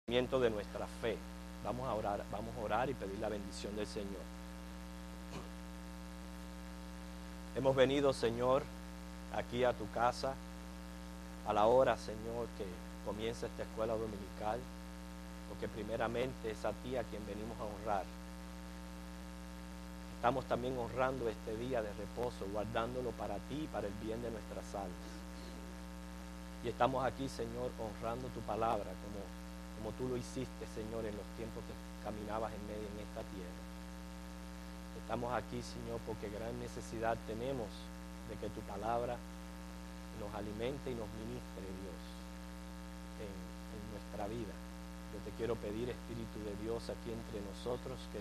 De nuestra fe. Vamos a orar y pedir la bendición del Señor. Hemos venido, Señor, aquí a tu casa a la hora, Señor, que comienza esta escuela dominical, porque primeramente es a ti a quien venimos a honrar. Estamos también honrando este día de reposo, guardándolo para ti y para el bien de nuestras almas. Y estamos aquí, Señor, honrando tu palabra como tú lo hiciste, Señor, en los tiempos que caminabas en medio en esta tierra. Estamos aquí, Señor, porque gran necesidad tenemos de que tu palabra nos alimente y nos ministre, Dios, en nuestra vida. Yo te quiero pedir, Espíritu de Dios, aquí entre nosotros, que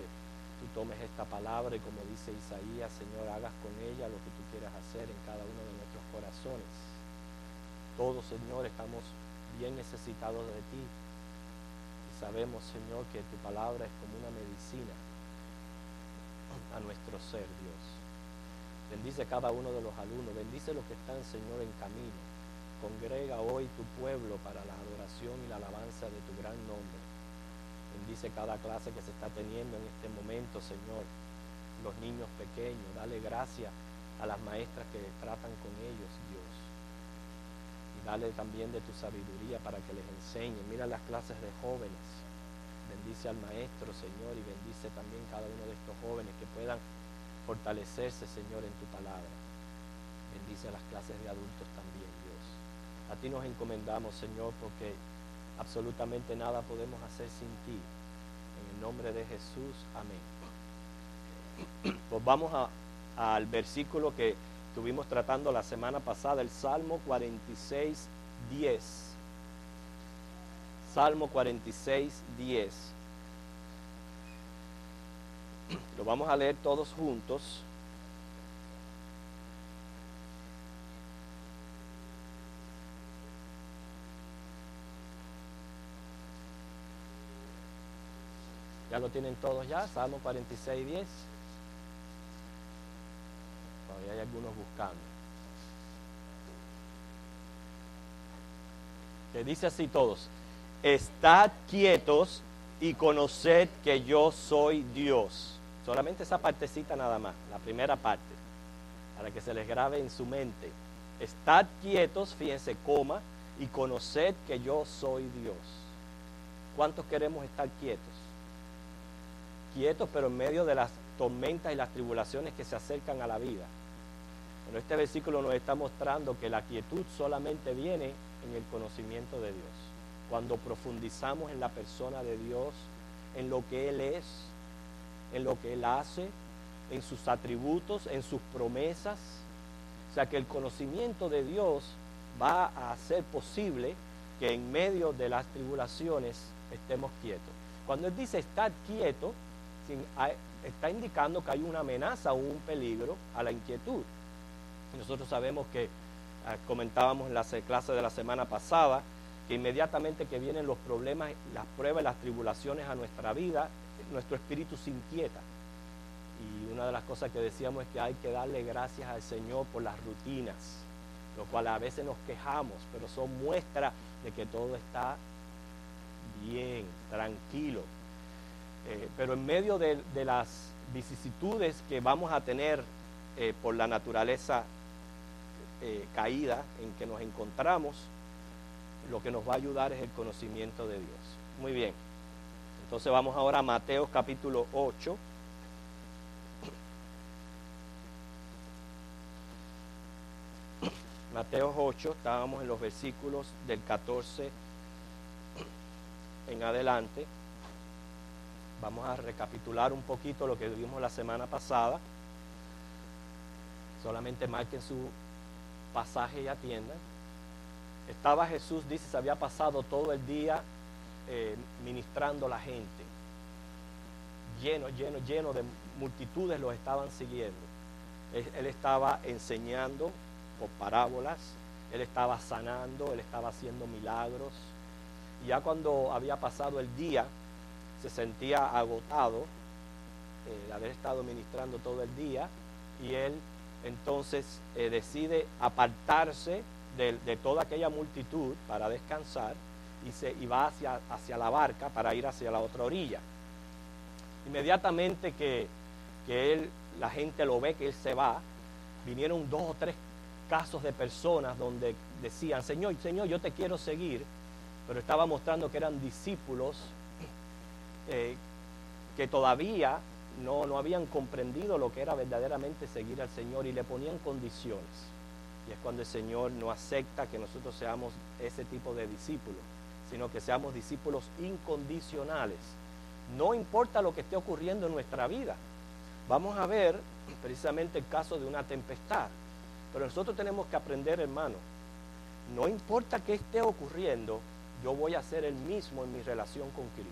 tú tomes esta palabra y, como dice Isaías, Señor, hagas con ella lo que tú quieras hacer en cada uno de nuestros corazones. Todos, Señor, estamos bien necesitados de ti. Sabemos, Señor, que tu palabra es como una medicina a nuestro ser, Dios. Bendice a cada uno de los alumnos, bendice los que están, Señor, en camino. Congrega hoy tu pueblo para la adoración y la alabanza de tu gran nombre. Bendice cada clase que se está teniendo en este momento, Señor. Los niños pequeños, dale gracias a las maestras que tratan con ellos, Dios. Dale también de tu sabiduría para que les enseñe. Mira las clases de jóvenes. Bendice al maestro, Señor, y bendice también cada uno de estos jóvenes que puedan fortalecerse, Señor, en tu palabra. Bendice a las clases de adultos también, Dios. A ti nos encomendamos, Señor, porque absolutamente nada podemos hacer sin ti. En el nombre de Jesús, amén. Pues vamos al versículo que estuvimos tratando la semana pasada, el Salmo 46, 10. Salmo 46, 10. Lo vamos a leer todos juntos. ¿Ya lo tienen todos ya? Salmo 46, 10. Todavía hay algunos buscando. Que dice así todos: estad quietos y conoced que yo soy Dios. Solamente esa partecita nada más, la primera parte, para que se les grabe en su mente. Estad quietos, fíjense, coma, y conoced que yo soy Dios. ¿Cuántos queremos estar quietos? Quietos, pero en medio de las tormentas y las tribulaciones que se acercan a la vida. Bueno, este versículo nos está mostrando que la quietud solamente viene en el conocimiento de Dios. Cuando profundizamos en la persona de Dios, en lo que Él es, en lo que Él hace, en sus atributos, en sus promesas. O sea que el conocimiento de Dios va a hacer posible que en medio de las tribulaciones estemos quietos. Cuando Él dice estar quieto, está indicando que hay una amenaza o un peligro a la inquietud. Nosotros sabemos que comentábamos en la clase de la semana pasada que inmediatamente que vienen los problemas, las pruebas, las tribulaciones a nuestra vida, nuestro espíritu se inquieta. Y una de las cosas que decíamos es que hay que darle gracias al Señor por las rutinas, lo cual a veces nos quejamos, pero son muestras de que todo está bien, tranquilo. Pero en medio de las vicisitudes que vamos a tener por la naturaleza caída en que nos encontramos, lo que nos va a ayudar es el conocimiento de Dios. Muy bien, entonces vamos ahora a Mateo capítulo 8. Mateo 8, estábamos en los versículos del 14 en adelante. Vamos a recapitular un poquito lo que vimos la semana pasada. Solamente marquen su pasaje y atiendan. Estaba Jesús, dice, se había pasado todo el día ministrando a la gente. Lleno de multitudes los estaban siguiendo. Él estaba enseñando por parábolas, Él estaba sanando, Él estaba haciendo milagros. Y ya cuando había pasado el día, se sentía agotado de haber estado ministrando todo el día, y Él entonces decide apartarse de toda aquella multitud para descansar y va hacia la barca para ir hacia la otra orilla. Inmediatamente que la gente lo ve que él se va, vinieron 2 o 3 casos de personas donde decían, Señor, Señor, yo te quiero seguir, pero estaba mostrando que eran discípulos que todavía no habían comprendido lo que era verdaderamente seguir al Señor y le ponían condiciones. Y es cuando el Señor no acepta que nosotros seamos ese tipo de discípulos, sino que seamos discípulos incondicionales. No importa lo que esté ocurriendo en nuestra vida. Vamos a ver precisamente el caso de una tempestad. Pero nosotros tenemos que aprender, hermano, no importa qué esté ocurriendo, yo voy a ser el mismo en mi relación con Cristo.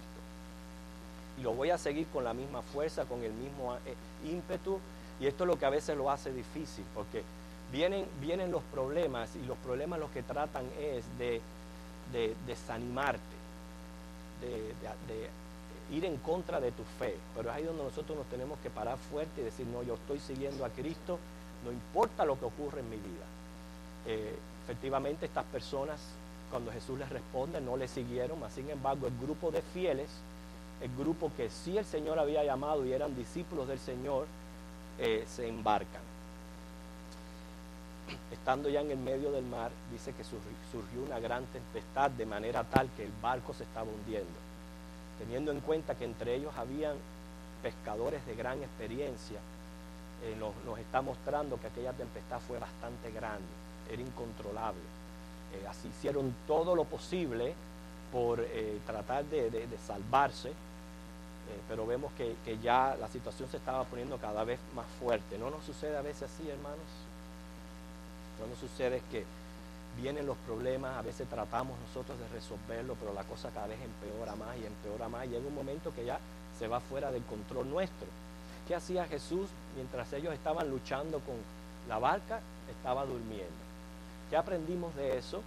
Y lo voy a seguir con la misma fuerza, con el mismo ímpetu. Y esto es lo que a veces lo hace difícil, porque vienen los problemas, y los problemas lo que tratan es de desanimarte, de ir en contra de tu fe. Pero es ahí donde nosotros nos tenemos que parar fuerte y decir, no, yo estoy siguiendo a Cristo, no importa lo que ocurre en mi vida. Efectivamente, estas personas, cuando Jesús les responde, no le siguieron, mas sin embargo, el grupo de fieles, el grupo que sí el Señor había llamado y eran discípulos del Señor, se embarcan. Estando ya en el medio del mar, dice que surgió una gran tempestad de manera tal que el barco se estaba hundiendo. Teniendo en cuenta que entre ellos habían pescadores de gran experiencia, nos está mostrando que aquella tempestad fue bastante grande, era incontrolable. Así hicieron todo lo posible por tratar de salvarse, pero vemos que ya la situación se estaba poniendo cada vez más fuerte. ¿No nos sucede a veces así, hermanos? No nos sucede que vienen los problemas, a veces tratamos nosotros de resolverlo, pero la cosa cada vez empeora más y empeora más, y llega un momento que ya se va fuera del control nuestro. ¿Qué hacía Jesús mientras ellos estaban luchando con la barca? Estaba durmiendo. ¿Qué aprendimos de eso?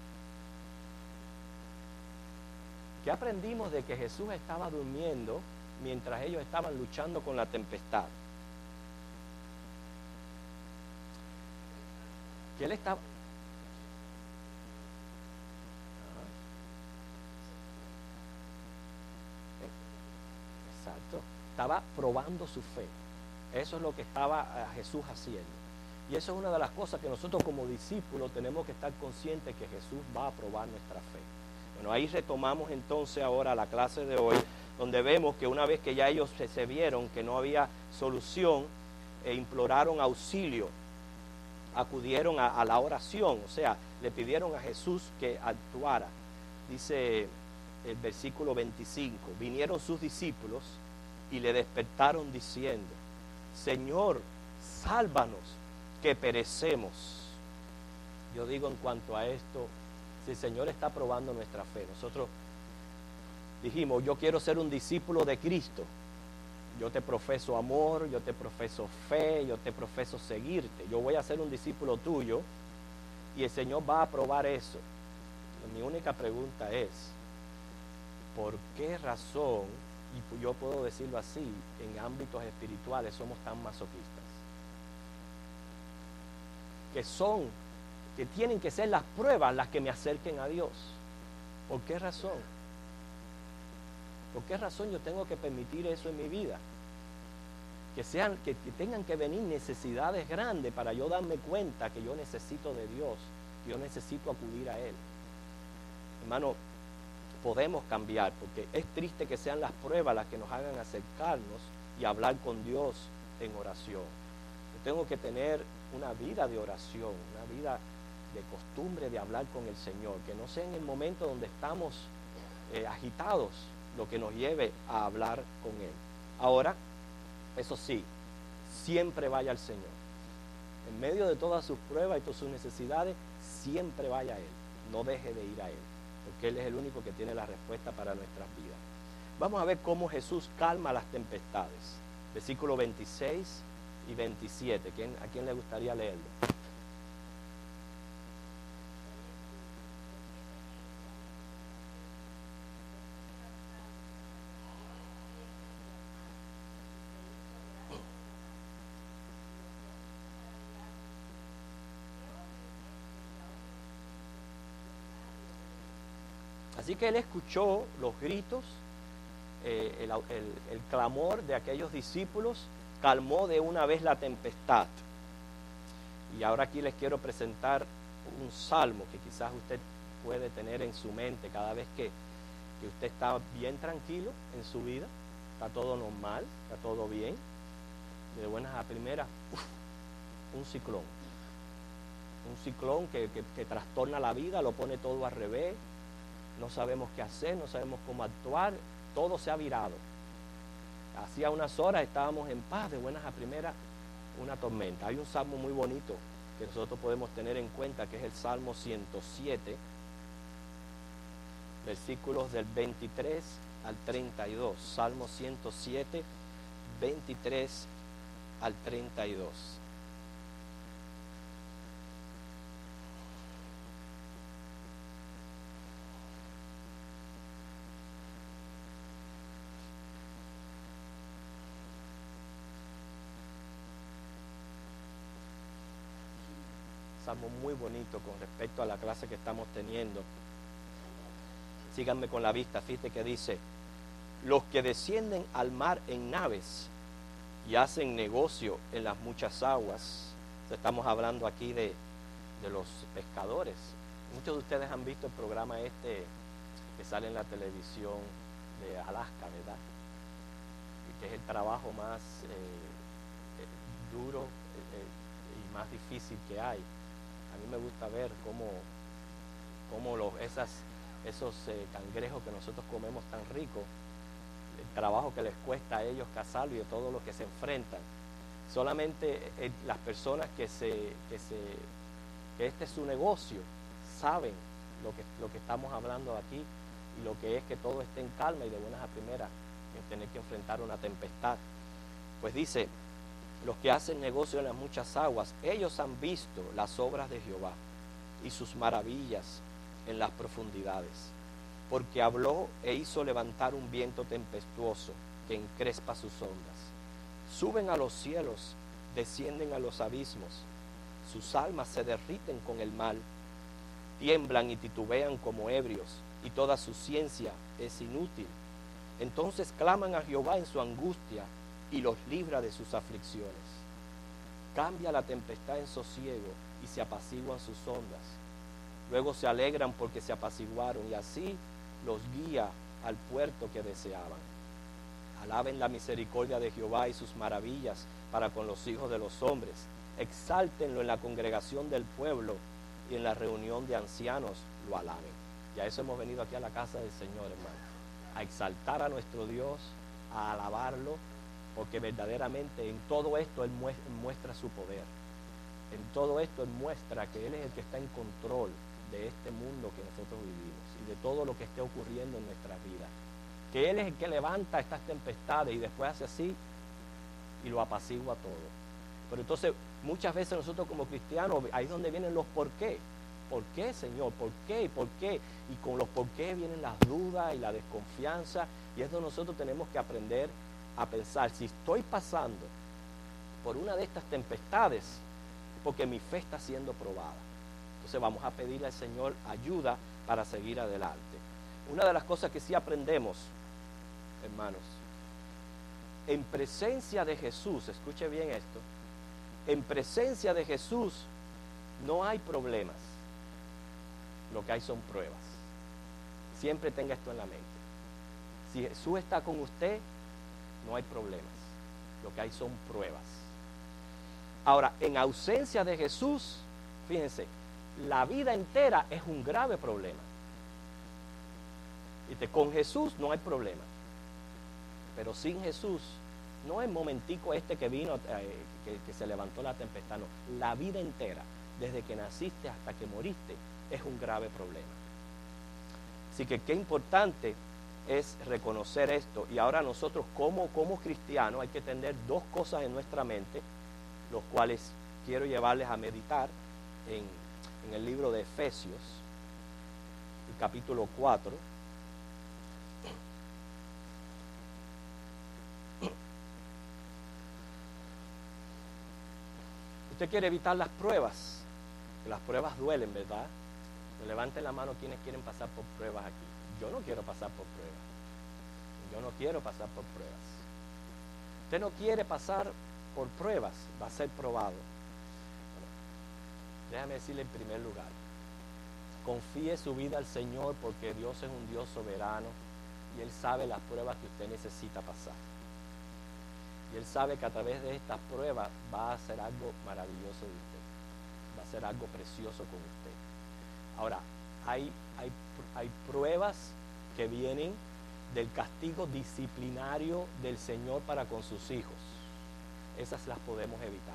¿Qué aprendimos de que Jesús estaba durmiendo mientras ellos estaban luchando con la tempestad? Que él estaba... Exacto. Estaba probando su fe. Eso es lo que estaba Jesús haciendo. Y eso es una de las cosas que nosotros como discípulos tenemos que estar conscientes que Jesús va a probar nuestra fe. Bueno, ahí retomamos entonces ahora la clase de hoy, donde vemos que una vez que ya ellos se vieron que no había solución, imploraron auxilio, acudieron a la oración, o sea, le pidieron a Jesús que actuara. Dice el versículo 25, vinieron sus discípulos y le despertaron diciendo, Señor, sálvanos, que perecemos. Yo digo en cuanto a esto, si el Señor está probando nuestra fe, nosotros dijimos, yo quiero ser un discípulo de Cristo, yo te profeso amor, yo te profeso fe, yo te profeso seguirte, yo voy a ser un discípulo tuyo y el Señor va a probar eso. Mi única pregunta es, ¿por qué razón, y yo puedo decirlo así, en ámbitos espirituales somos tan masoquistas? Que tienen que ser las pruebas las que me acerquen a Dios. ¿Por qué razón? ¿Por qué razón yo tengo que permitir eso en mi vida? Que tengan que venir necesidades grandes para yo darme cuenta que yo necesito de Dios, que yo necesito acudir a Él. Hermano, podemos cambiar, porque es triste que sean las pruebas las que nos hagan acercarnos y hablar con Dios en oración. Yo tengo que tener una vida de oración, una vida de costumbre de hablar con el Señor, que no sea en el momento donde estamos agitados lo que nos lleve a hablar con Él. Ahora, eso sí, siempre vaya al Señor. En medio de todas sus pruebas y todas sus necesidades, siempre vaya a Él. No deje de ir a Él, porque Él es el único que tiene la respuesta para nuestras vidas. Vamos a ver cómo Jesús calma las tempestades. Versículos 26 y 27. ¿A quién le gustaría leerlo? Así que él escuchó los gritos, el clamor de aquellos discípulos, calmó de una vez la tempestad. Y ahora aquí les quiero presentar un salmo que quizás usted puede tener en su mente cada vez que usted está bien tranquilo en su vida, está todo normal, está todo bien, de buenas a primeras, un ciclón que trastorna la vida, lo pone todo al revés, no sabemos qué hacer, no sabemos cómo actuar, todo se ha virado. Hacía unas horas estábamos en paz, de buenas a primeras, una tormenta. Hay un salmo muy bonito que nosotros podemos tener en cuenta, que es el Salmo 107, versículos del 23 al 32. Salmo 107, 23 al 32. Salmo muy bonito con respecto a la clase que estamos teniendo. Síganme con la vista, fíjate que dice: los que descienden al mar en naves y hacen negocio en las muchas aguas. Estamos hablando aquí de los pescadores. Muchos de ustedes han visto el programa que sale en la televisión de Alaska, ¿verdad? Que es el trabajo más duro y más difícil que hay. A mí me gusta ver cómo esos cangrejos que nosotros comemos tan ricos, el trabajo que les cuesta a ellos cazarlo y de todo lo que se enfrentan. Solamente las personas que este es su negocio saben lo que estamos hablando aquí y lo que es que todo esté en calma y de buenas a primeras en tener que enfrentar una tempestad. Pues dice: los que hacen negocio en las muchas aguas, ellos han visto las obras de Jehová y sus maravillas en las profundidades, porque habló e hizo levantar un viento tempestuoso que encrespa sus ondas. Suben a los cielos, descienden a los abismos, sus almas se derriten con el mal, tiemblan y titubean como ebrios, y toda su ciencia es inútil. Entonces claman a Jehová en su angustia y los libra de sus aflicciones. Cambia la tempestad en sosiego y se apaciguan sus ondas. Luego se alegran porque se apaciguaron y así los guía al puerto que deseaban. Alaben la misericordia de Jehová y sus maravillas para con los hijos de los hombres. Exáltenlo en la congregación del pueblo y en la reunión de ancianos lo alaben. Y a eso hemos venido aquí a la casa del Señor, hermano. A exaltar a nuestro Dios, a alabarlo, porque verdaderamente en todo esto Él muestra su poder. En todo esto Él muestra que Él es el que está en control de este mundo que nosotros vivimos y de todo lo que esté ocurriendo en nuestras vidas. Que Él es el que levanta estas tempestades y después hace así y lo apacigua todo. Pero entonces muchas veces nosotros como cristianos, ahí es donde vienen los por qué. ¿Por qué, Señor? ¿Por qué? ¿Y por qué? Y con los por qué vienen las dudas y la desconfianza, y es donde nosotros tenemos que aprender a pensar: si estoy pasando por una de estas tempestades, porque mi fe está siendo probada. Entonces vamos a pedirle al Señor ayuda para seguir adelante. Una de las cosas que sí aprendemos, hermanos, en presencia de Jesús, escuche bien esto, en presencia de Jesús no hay problemas, lo que hay son pruebas. Siempre tenga esto en la mente. Si Jesús está con usted, no hay problemas, lo que hay son pruebas. Ahora, en ausencia de Jesús, fíjense, la vida entera es un grave problema. Con Jesús no hay problema, pero sin Jesús no es momentico que vino, que se levantó la tempestad, no. La vida entera, desde que naciste hasta que moriste, es un grave problema. Así que qué importante es reconocer esto. Y ahora nosotros como cristianos hay que tener dos cosas en nuestra mente, los cuales quiero llevarles a meditar en el libro de Efesios, el capítulo 4. Usted quiere evitar las pruebas, que las pruebas duelen, ¿verdad? Levanten la mano quienes quieren pasar por pruebas aquí. yo no quiero pasar por pruebas. Yo no quiero pasar por pruebas. Usted no quiere pasar por pruebas, va a ser probado. Bueno, déjame decirle en primer lugar, confíe su vida al Señor porque Dios es un Dios soberano y Él sabe las pruebas que usted necesita pasar. Y Él sabe que a través de estas pruebas va a hacer algo maravilloso de usted. Va a hacer algo precioso con usted. Ahora, hay pruebas que vienen del castigo disciplinario del Señor para con sus hijos. Esas las podemos evitar.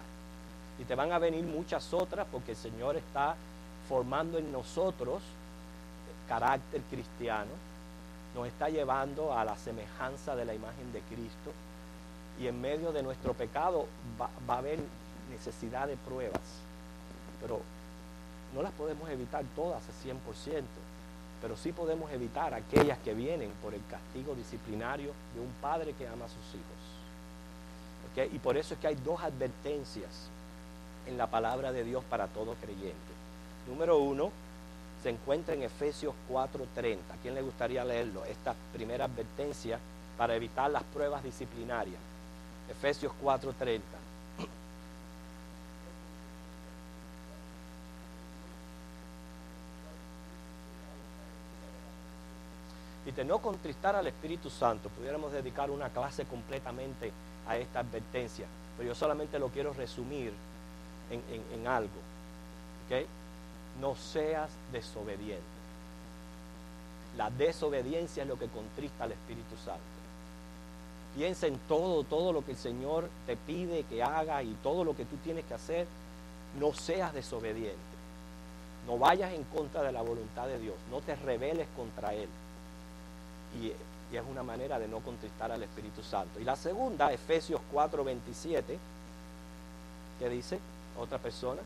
Y te van a venir muchas otras porque el Señor está formando en nosotros carácter cristiano, nos está llevando a la semejanza de la imagen de Cristo, y en medio de nuestro pecado va a haber necesidad de pruebas, pero no las podemos evitar todas al 100%, pero sí podemos evitar aquellas que vienen por el castigo disciplinario de un padre que ama a sus hijos. ¿Okay? Y por eso es que hay dos advertencias en la palabra de Dios para todo creyente. Número 1, se encuentra en Efesios 4:30. ¿A quién le gustaría leerlo? Esta primera advertencia para evitar las pruebas disciplinarias. Efesios 4:30. Dice, no contristar al Espíritu Santo. Pudiéramos dedicar una clase completamente a esta advertencia, pero yo solamente lo quiero resumir en algo. ¿Okay? No seas desobediente. La desobediencia es lo que contrista al Espíritu Santo. Piensa en todo lo que el Señor te pide que haga y todo lo que tú tienes que hacer. No seas desobediente. No vayas en contra de la voluntad de Dios. No te rebeles contra Él. Y es una manera de no contristar al Espíritu Santo. Y la segunda, Efesios 4:27, ¿qué dice otra persona?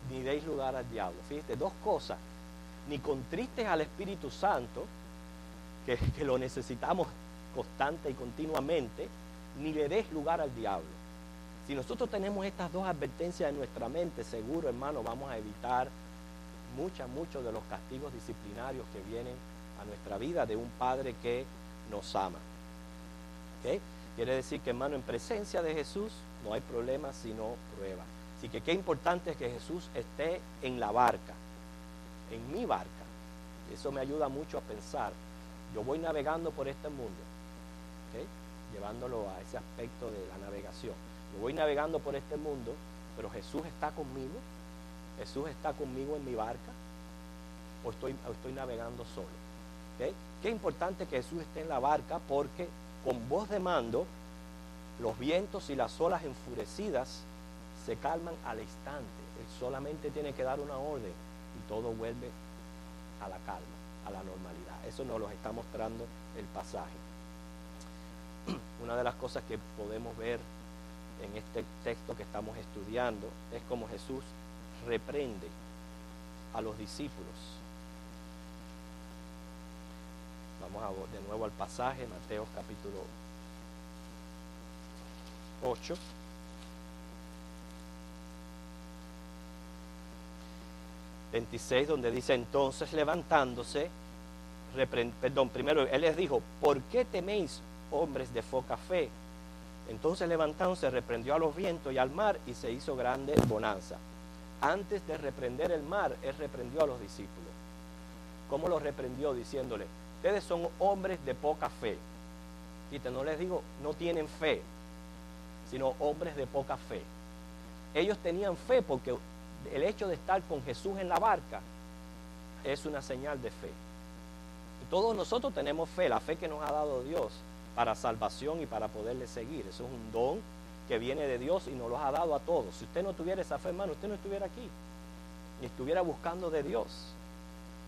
Ni deis lugar al diablo. Fíjate, dos cosas. Ni contristes al Espíritu Santo, que lo necesitamos constante y continuamente, ni le des lugar al diablo. Si nosotros tenemos estas dos advertencias en nuestra mente, seguro, hermano, vamos a evitar muchos de los castigos disciplinarios que vienen a nuestra vida de un Padre que nos ama. ¿Okay? Quiere decir que, hermano, en presencia de Jesús no hay problema sino prueba. Así que qué importante es que Jesús esté en la barca, en mi barca. Eso me ayuda mucho a pensar. Yo voy navegando por este mundo, ¿okay? Llevándolo a ese aspecto de la navegación. Yo voy navegando por este mundo, pero Jesús está conmigo. Jesús está conmigo en mi barca, o estoy navegando solo. ¿Okay? Qué importante que Jesús esté en la barca, porque con voz de mando los vientos y las olas enfurecidas se calman al instante. Él solamente tiene que dar una orden y todo vuelve a la calma, a la normalidad. Eso nos lo está mostrando el pasaje. Una de las cosas que podemos ver en este texto que estamos estudiando es cómo Jesús reprende a los discípulos. Vamos de nuevo al pasaje, Mateo capítulo 8. Donde dice, entonces levantándose, primero Él les dijo, ¿por qué teméis, hombres de poca fe? Entonces levantándose, reprendió a los vientos y al mar, y se hizo grande bonanza. Antes de reprender el mar, Él reprendió a los discípulos. ¿Cómo los reprendió? Diciéndole, ustedes son hombres de poca fe. Y no les digo, no tienen fe, sino hombres de poca fe. Ellos tenían fe porque el hecho de estar con Jesús en la barca es una señal de fe. Y todos nosotros tenemos fe, la fe que nos ha dado Dios para salvación y para poderle seguir. Eso es un don que viene de Dios y nos lo ha dado a todos. Si usted no tuviera esa fe, hermano, usted no estuviera aquí, ni estuviera buscando de Dios.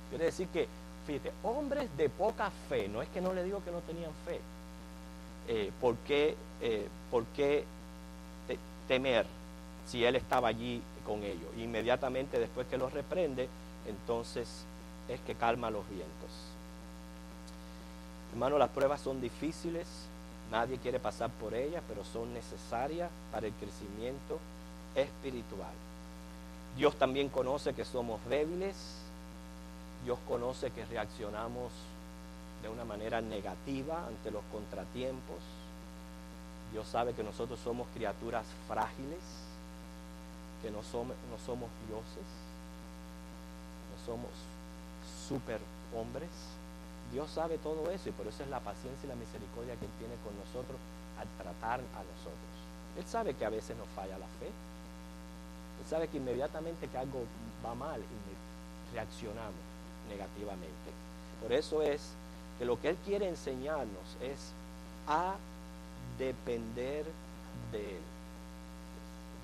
Quiere decir que, fíjate, hombres de poca fe, no es que no le digo que no tenían fe. ¿Por qué temer si Él estaba allí con ellos? Inmediatamente después que los reprende, entonces es que calma los vientos. Hermano, las pruebas son difíciles, nadie quiere pasar por ellas, pero son necesarias para el crecimiento espiritual. Dios también conoce que somos débiles Dios conoce que reaccionamos de una manera negativa ante los contratiempos. Dios sabe que nosotros somos criaturas frágiles, que no somos dioses, no somos superhombres. Dios sabe todo eso y por eso es la paciencia y la misericordia que Él tiene con nosotros al tratar a nosotros. Él sabe que a veces nos falla la fe. Él sabe que inmediatamente que algo va mal, reaccionamos negativamente. Por eso es que lo que Él quiere enseñarnos es a depender de Él.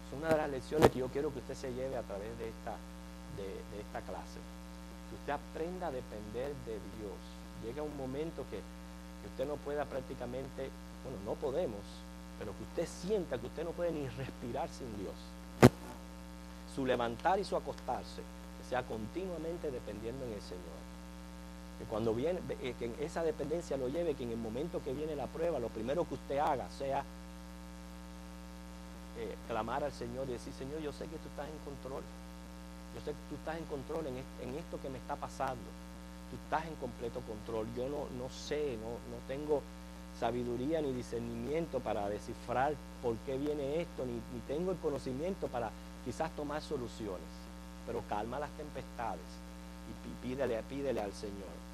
Es una de las lecciones que yo quiero que usted se lleve a través de esta clase. Que usted aprenda a depender de Dios. Llega un momento que usted no pueda prácticamente, bueno, no podemos, pero que usted sienta que usted no puede ni respirar sin Dios. Su levantar y su acostarse, que sea continuamente dependiendo en el Señor. Que cuando viene, que en esa dependencia lo lleve, que en el momento que viene la prueba, lo primero que usted haga sea clamar al Señor y decir: Señor, yo sé que tú estás en control. Yo sé que tú estás en control en esto que me está pasando. Tú estás en completo control. Yo no sé, no tengo sabiduría ni discernimiento para descifrar por qué viene esto, ni tengo el conocimiento para quizás tomar soluciones. Pero calma las tempestades y pídele al Señor.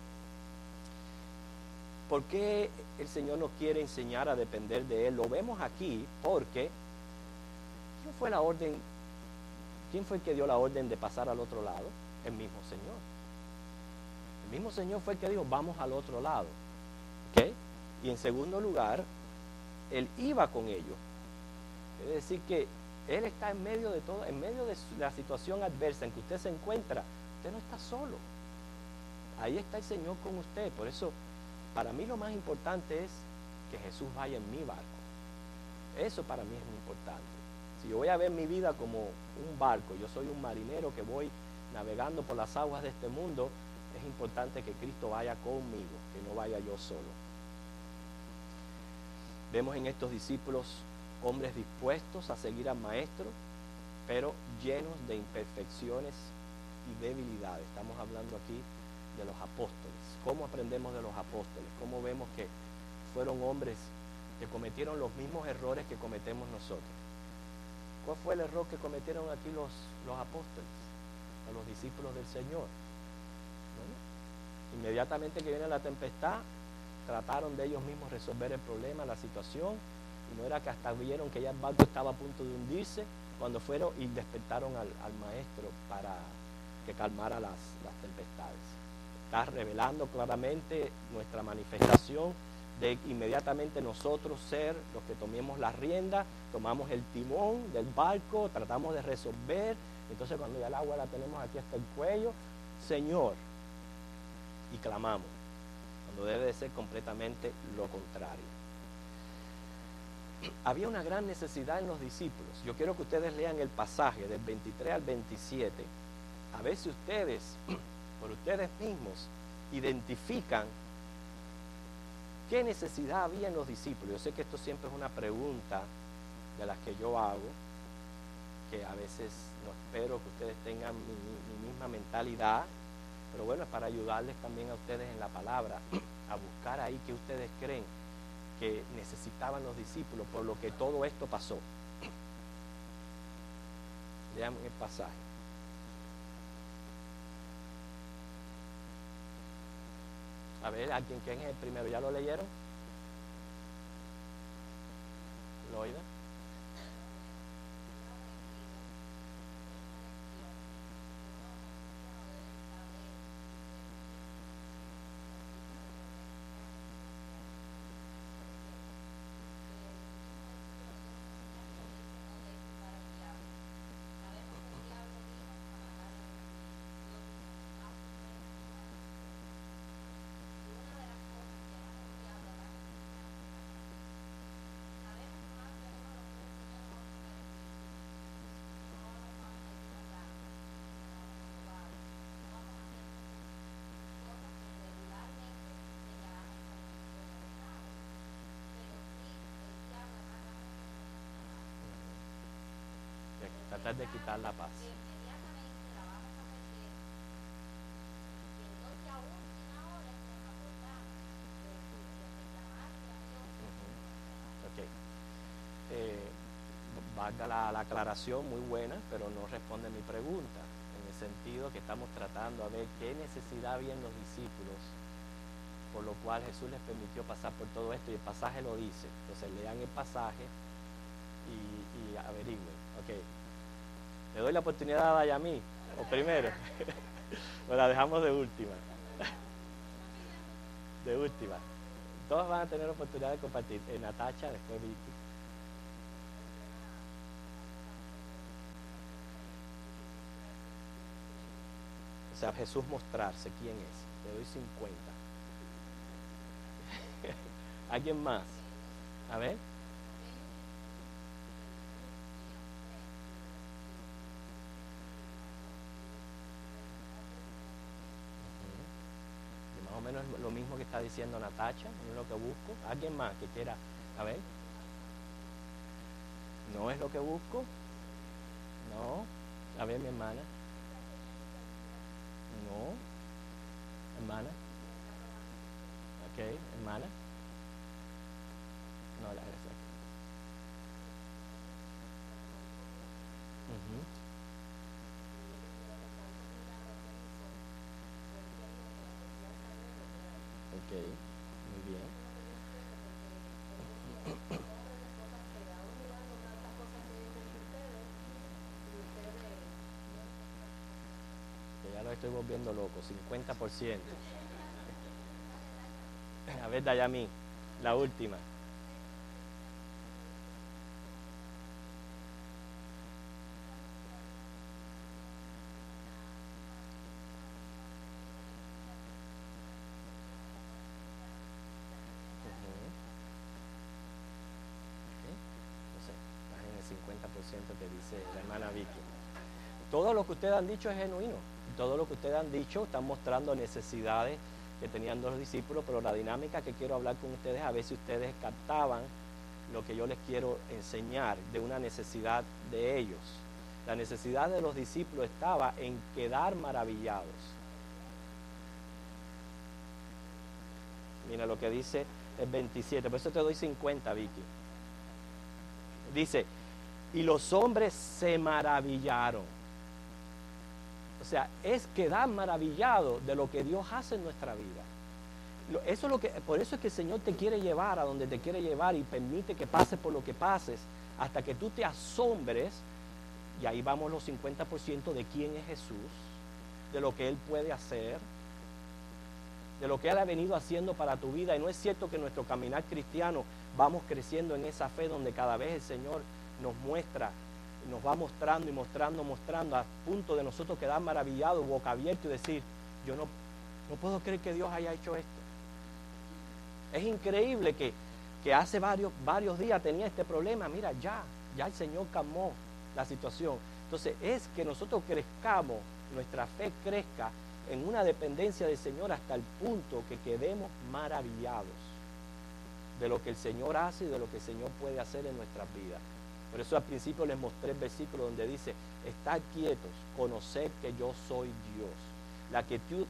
¿Por qué el Señor nos quiere enseñar a depender de Él? Lo vemos aquí porque ¿quién fue el que dio la orden de pasar al otro lado? El mismo Señor. El mismo Señor fue el que dijo: vamos al otro lado. ¿Okay? Y en segundo lugar, Él iba con ellos. Es decir, que Él está en medio de todo, en medio de la situación adversa en que usted se encuentra. Usted no está solo. Ahí está el Señor con usted. Por eso, para mí lo más importante es que Jesús vaya en mi barco. Eso para mí es muy importante. Si yo voy a ver mi vida como un barco, yo soy un marinero que voy navegando por las aguas de este mundo, es importante que Cristo vaya conmigo, que no vaya yo solo. Vemos en estos discípulos hombres dispuestos a seguir al Maestro, pero llenos de imperfecciones y debilidades. Estamos hablando aquí de los apóstoles. ¿Cómo aprendemos de los apóstoles? ¿Cómo vemos que fueron hombres que cometieron los mismos errores que cometemos nosotros? ¿Cuál fue el error que cometieron aquí los apóstoles, a los discípulos del Señor? ¿No? Inmediatamente que viene la tempestad, trataron de ellos mismos resolver el problema, la situación, y no era que hasta vieron que ya el barco estaba a punto de hundirse, cuando fueron y despertaron al Maestro para que calmara las tempestades. Está revelando claramente nuestra manifestación de inmediatamente nosotros ser los que tomemos la rienda, tomamos el timón del barco, tratamos de resolver. Entonces cuando ya el agua la tenemos aquí hasta el cuello, Señor, y clamamos, cuando debe de ser completamente lo contrario. Había una gran necesidad en los discípulos. Yo quiero que ustedes lean el pasaje del 23 al 27, a ver si ustedes, por ustedes mismos, identifican qué necesidad había en los discípulos. Yo sé que esto siempre es una pregunta de las que yo hago, que a veces no espero que ustedes tengan mi misma mentalidad, pero bueno, es para ayudarles también a ustedes en la palabra, a buscar ahí qué ustedes creen que necesitaban los discípulos por lo que todo esto pasó. Lean el pasaje. A ver, ¿alguien quién es el primero? ¿Ya lo leyeron? Loida. Tratar de quitar la paz. valga la aclaración, muy buena, pero no responde mi pregunta, en el sentido que estamos tratando a ver qué necesidad había en los discípulos, por lo cual Jesús les permitió pasar por todo esto, y el pasaje lo dice. Entonces lean el pasaje y averigüen. Ok, le doy la oportunidad a Dayami, o primero, o la dejamos de última. De última. Todos van a tener oportunidad de compartir. Natacha, después Vicky. O sea, Jesús mostrarse quién es. Le doy 50. ¿Alguien más? A ver. Y más o menos lo mismo que está diciendo Natacha, no es lo que busco. ¿Alguien más que quiera? A ver. ¿No es lo que busco? No. A ver, mi hermana. No. Hermana. Ok, hermana. No, la gracias. Ok, muy bien. Que ya lo estoy volviendo loco, 50%. A ver, Dayami, la última. Entonces, estás en el 50% que dice la hermana Vicky. Todo lo que ustedes han dicho es genuino. Todo lo que ustedes han dicho están mostrando necesidades que tenían los discípulos, pero la dinámica que quiero hablar con ustedes, a ver si ustedes captaban lo que yo les quiero enseñar de una necesidad de ellos. La necesidad de los discípulos estaba en quedar maravillados. Mira lo que dice el 27, por eso te doy 50, Vicky. Dice, y los hombres se maravillaron. O sea, es quedar maravillado de lo que Dios hace en nuestra vida. Eso es lo que, por eso es que el Señor te quiere llevar a donde te quiere llevar y permite que pases por lo que pases hasta que tú te asombres, y ahí vamos los 50% de quién es Jesús, de lo que Él puede hacer, de lo que Él ha venido haciendo para tu vida. Y no es cierto que en nuestro caminar cristiano vamos creciendo en esa fe donde cada vez el Señor nos muestra, nos va mostrando y mostrando, a punto de nosotros quedar maravillados, boca abierta y decir, yo no puedo creer que Dios haya hecho esto. Es increíble que hace varios días tenía este problema. Mira, ya el Señor calmó la situación. Entonces es que nosotros crezcamos, nuestra fe crezca en una dependencia del Señor hasta el punto que quedemos maravillados de lo que el Señor hace y de lo que el Señor puede hacer en nuestras vidas. Por eso al principio les mostré el versículo donde dice, estad quietos, conoced que yo soy Dios. La quietud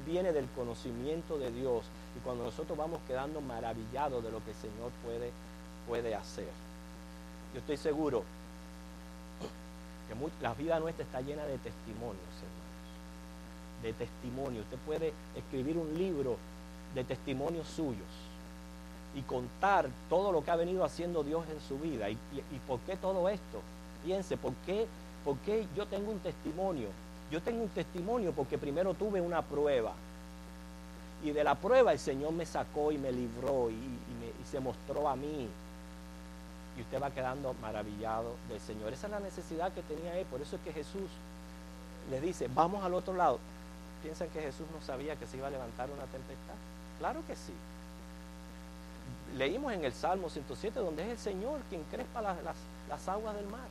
viene del conocimiento de Dios, y cuando nosotros vamos quedando maravillados de lo que el Señor puede hacer. Yo estoy seguro que la vida nuestra está llena de testimonios, hermanos. De testimonios. Usted puede escribir un libro de testimonios suyos y contar todo lo que ha venido haciendo Dios en su vida. ¿Y por qué todo esto? Piense, ¿por qué yo tengo un testimonio? Yo tengo un testimonio porque primero tuve una prueba. Y de la prueba el Señor me sacó y me libró y se mostró a mí. Y usted va quedando maravillado del Señor. Esa es la necesidad que tenía Él. Por eso es que Jesús les dice, vamos al otro lado. ¿Piensan que Jesús no sabía que se iba a levantar una tempestad? Claro que sí. Leímos en el Salmo 107, donde es el Señor quien crespa las aguas del mar.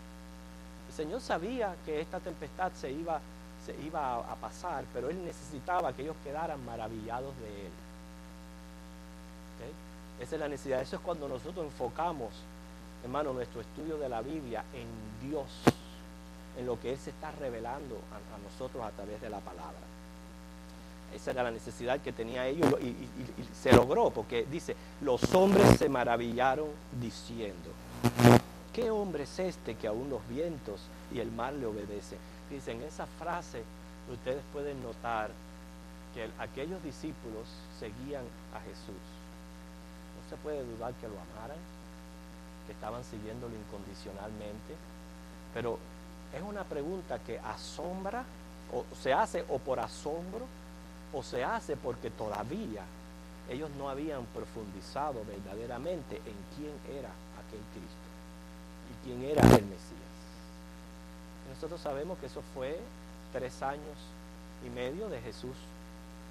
El Señor sabía que esta tempestad se iba a pasar, pero Él necesitaba que ellos quedaran maravillados de Él. ¿Okay? Esa es la necesidad. Eso es cuando nosotros enfocamos, hermano, nuestro estudio de la Biblia en Dios, en lo que Él se está revelando a nosotros a través de la palabra. Esa era la necesidad que tenía ellos y se logró, porque dice, los hombres se maravillaron diciendo. ¿qué hombre es este que aún los vientos y el mar le obedecen? Dicen, esa frase ustedes pueden notar que aquellos discípulos seguían a Jesús. No se puede dudar que lo amaran, que estaban siguiéndolo incondicionalmente, pero es una pregunta que asombra, o se hace o por asombro, o se hace porque todavía ellos no habían profundizado verdaderamente en quién era aquel Cristo y quién era el Mesías. Nosotros sabemos que eso fue 3 años y medio de Jesús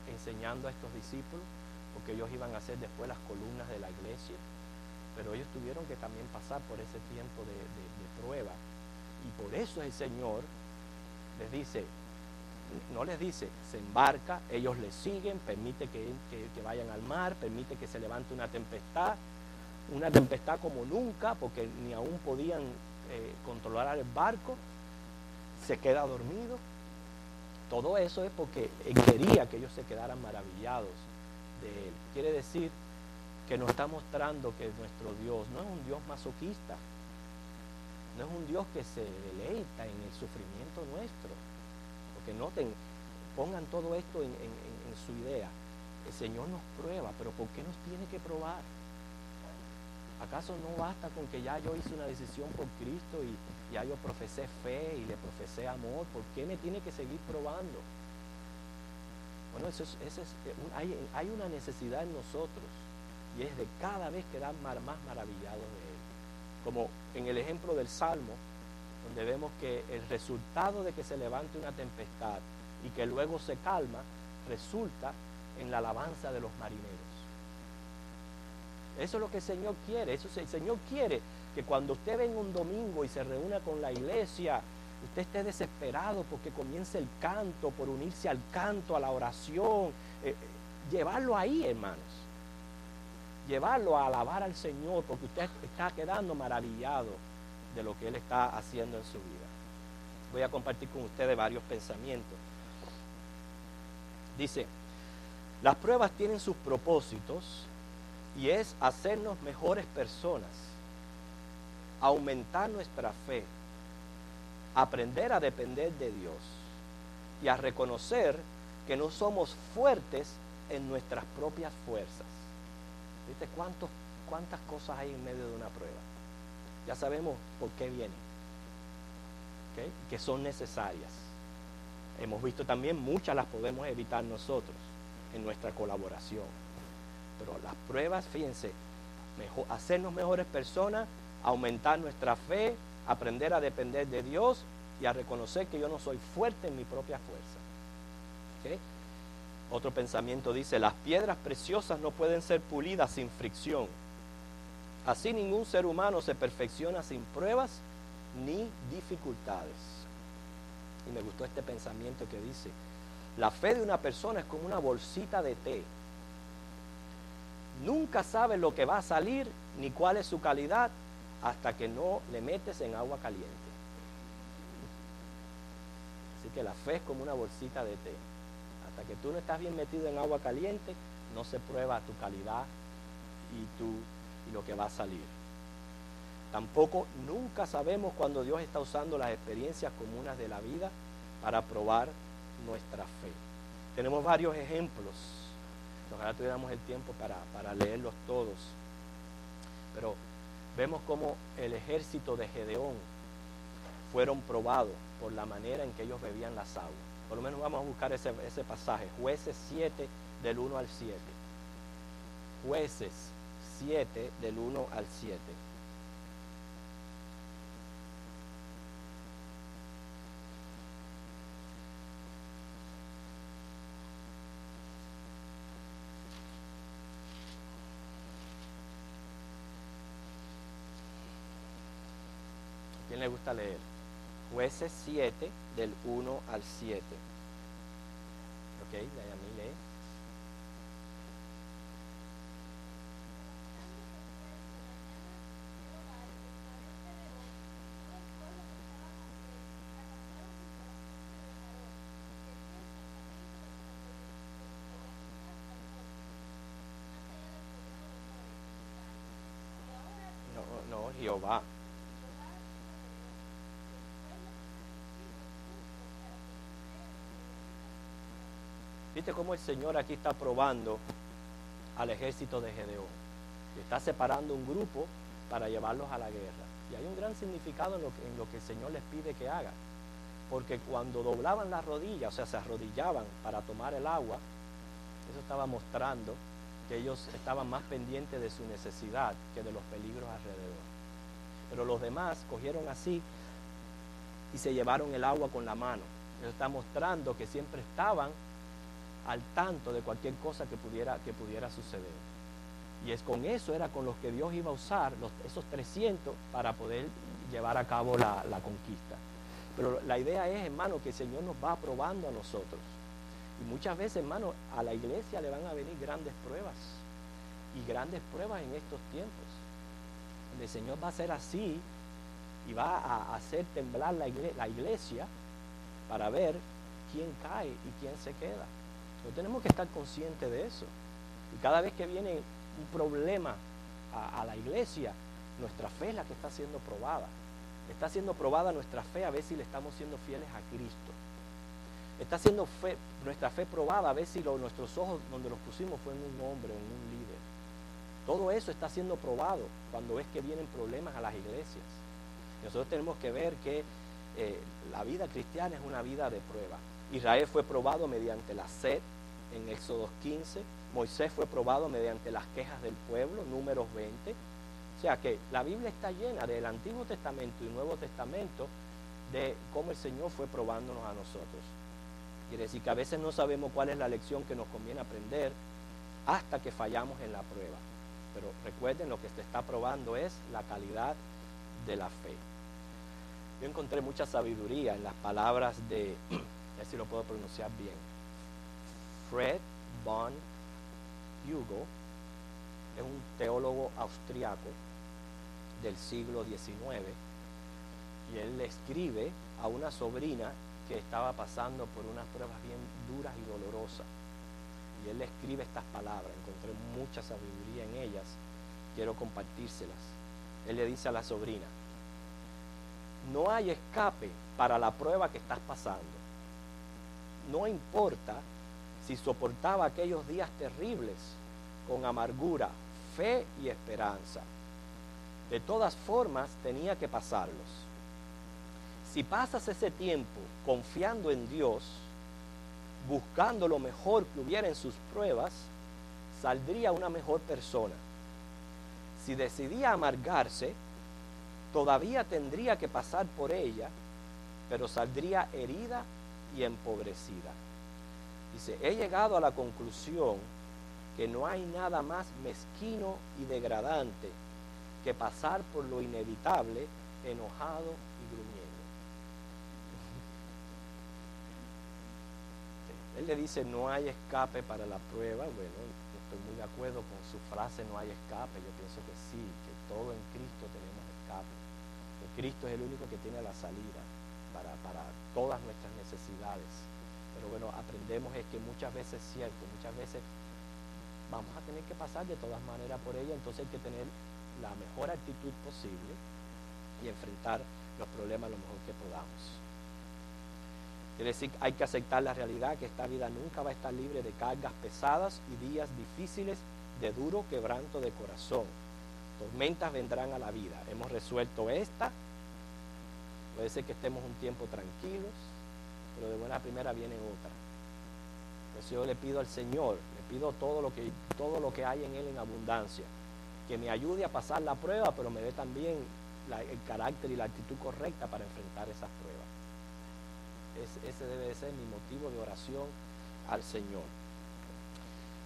enseñando a estos discípulos, porque ellos iban a ser después las columnas de la iglesia, pero ellos tuvieron que también pasar por ese tiempo de prueba, y por eso el Señor les dice, no les dice, se embarca, ellos le siguen, permite que vayan al mar, permite que se levante una tempestad como nunca, porque ni aún podían controlar el barco, se queda dormido. Todo eso es porque él quería que ellos se quedaran maravillados de él. Quiere decir que nos está mostrando que nuestro Dios no es un Dios masoquista, no es un Dios que se deleita en el sufrimiento nuestro. Porque noten, pongan todo esto en su idea. El Señor nos prueba, pero ¿por qué nos tiene que probar? ¿Acaso no basta con que ya yo hice una decisión por Cristo y ya yo profesé fe y le profesé amor? ¿Por qué me tiene que seguir probando? Bueno, hay una necesidad en nosotros, y es de cada vez quedar más maravillados de Él. Como en el ejemplo del Salmo, donde vemos que el resultado de que se levante una tempestad y que luego se calma, resulta en la alabanza de los marineros. Eso es lo que el Señor quiere. El Señor quiere que cuando usted venga un domingo y se reúna con la iglesia, usted esté desesperado porque comience el canto, por unirse al canto, a la oración. Llevarlo ahí, hermanos. Llevarlo a alabar al Señor, porque usted está quedando maravillado de lo que Él está haciendo en su vida. Voy a compartir con ustedes varios pensamientos. Dice, las pruebas tienen sus propósitos, y es hacernos mejores personas, aumentar nuestra fe, aprender a depender de Dios y a reconocer que no somos fuertes en nuestras propias fuerzas. ¿Viste cuántas cosas hay en medio de una prueba? Ya sabemos por qué vienen, ¿okay? Que son necesarias. Hemos visto también muchas las podemos evitar nosotros en nuestra colaboración. Pero las pruebas, fíjense, hacernos mejores personas, aumentar nuestra fe, aprender a depender de Dios y a reconocer que yo no soy fuerte en mi propia fuerza. ¿Okay? Otro pensamiento dice, las piedras preciosas no pueden ser pulidas sin fricción. Así ningún ser humano se perfecciona sin pruebas ni dificultades. Y me gustó este pensamiento que dice, la fe de una persona es como una bolsita de té. Nunca sabes lo que va a salir ni cuál es su calidad hasta que no le metes en agua caliente. Así que la fe es como una bolsita de té. Hasta que tú no estás bien metido en agua caliente, no se prueba tu calidad y lo que va a salir. Tampoco nunca sabemos cuando Dios está usando las experiencias comunes de la vida para probar nuestra fe. Tenemos varios ejemplos. Ojalá tuviéramos el tiempo para leerlos todos. Pero vemos cómo el ejército de Gedeón fueron probados por la manera en que ellos bebían las aguas. Por lo menos vamos a buscar ese pasaje. Jueces 7 del 1 al 7. Jueces 7 del 1 al 7. ¿A quién le gusta leer? Jueces 7 del 1 al 7. Ok, de ahí a mí lee. No, Jehová. ¿Viste cómo el Señor aquí está probando al ejército de Gedeón? Y está separando un grupo para llevarlos a la guerra. Y hay un gran significado en lo que el Señor les pide que hagan. Porque cuando doblaban las rodillas, o sea, se arrodillaban para tomar el agua, eso estaba mostrando que ellos estaban más pendientes de su necesidad que de los peligros alrededor. Pero los demás cogieron así y se llevaron el agua con la mano. Eso está mostrando que siempre estaban al tanto de cualquier cosa que pudiera suceder. Y es con eso era con los que Dios iba a usar esos 300 para poder llevar a cabo la conquista. Pero la idea es, hermano, que el Señor nos va probando a nosotros. Y muchas veces, hermano, a la iglesia le van a venir grandes pruebas. Y grandes pruebas en estos tiempos. El Señor va a ser así y va a hacer temblar la iglesia para ver quién cae y quién se queda. Nosotros tenemos que estar conscientes de eso. Y cada vez que viene un problema a la iglesia, nuestra fe es la que está siendo probada. Está siendo probada nuestra fe a ver si le estamos siendo fieles a Cristo. Está siendo nuestra fe probada a ver si nuestros ojos donde los pusimos fue en un hombre o en un líder. Todo eso está siendo probado cuando ves que vienen problemas a las iglesias. Nosotros tenemos que ver que la vida cristiana es una vida de prueba. Israel fue probado mediante la sed en Éxodo 15. Moisés fue probado mediante las quejas del pueblo, Números 20. O sea que la Biblia está llena del Antiguo Testamento y Nuevo Testamento de cómo el Señor fue probándonos a nosotros. Quiere decir que a veces no sabemos cuál es la lección que nos conviene aprender hasta que fallamos en la prueba. Pero recuerden, lo que se está probando es la calidad de la fe. Yo encontré mucha sabiduría en las palabras de, a ver si lo puedo pronunciar bien, Fred von Hugo. Es un teólogo austriaco del siglo XIX, y él le escribe a una sobrina que estaba pasando por unas pruebas bien duras y dolorosas. Y él le escribe estas palabras. Encontré mucha sabiduría en ellas, quiero compartírselas. Él le dice a la sobrina: no hay escape para la prueba que estás pasando. No importa si soportaba aquellos días terribles con amargura, fe y esperanza. De todas formas, tenía que pasarlos. Si pasas ese tiempo confiando en Dios, buscando lo mejor que hubiera en sus pruebas, saldría una mejor persona. Si decidía amargarse, todavía tendría que pasar por ella, pero saldría herida y empobrecida. Dice, he llegado a la conclusión que no hay nada más mezquino y degradante que pasar por lo inevitable enojado y gruñendo. Él le dice, no hay escape para la prueba. Bueno, estoy muy de acuerdo con su frase, no hay escape. Yo pienso que sí, que todo en Cristo tenemos escape. Que Cristo es el único que tiene la salida para todas nuestras necesidades. Pero bueno, aprendemos es que muchas veces es cierto, muchas veces vamos a tener que pasar de todas maneras por ella, entonces hay que tener la mejor actitud posible y enfrentar los problemas lo mejor que podamos. Quiere decir, hay que aceptar la realidad que esta vida nunca va a estar libre de cargas pesadas y días difíciles de duro quebranto de corazón. Tormentas vendrán a la vida. Hemos resuelto esta. Puede ser que estemos un tiempo tranquilos, pero de buena primera viene otra. Entonces yo le pido al Señor, le pido todo lo que hay en Él en abundancia, que me ayude a pasar la prueba, pero me dé también el carácter y la actitud correcta para enfrentar esas pruebas. Ese debe de ser mi motivo de oración al Señor.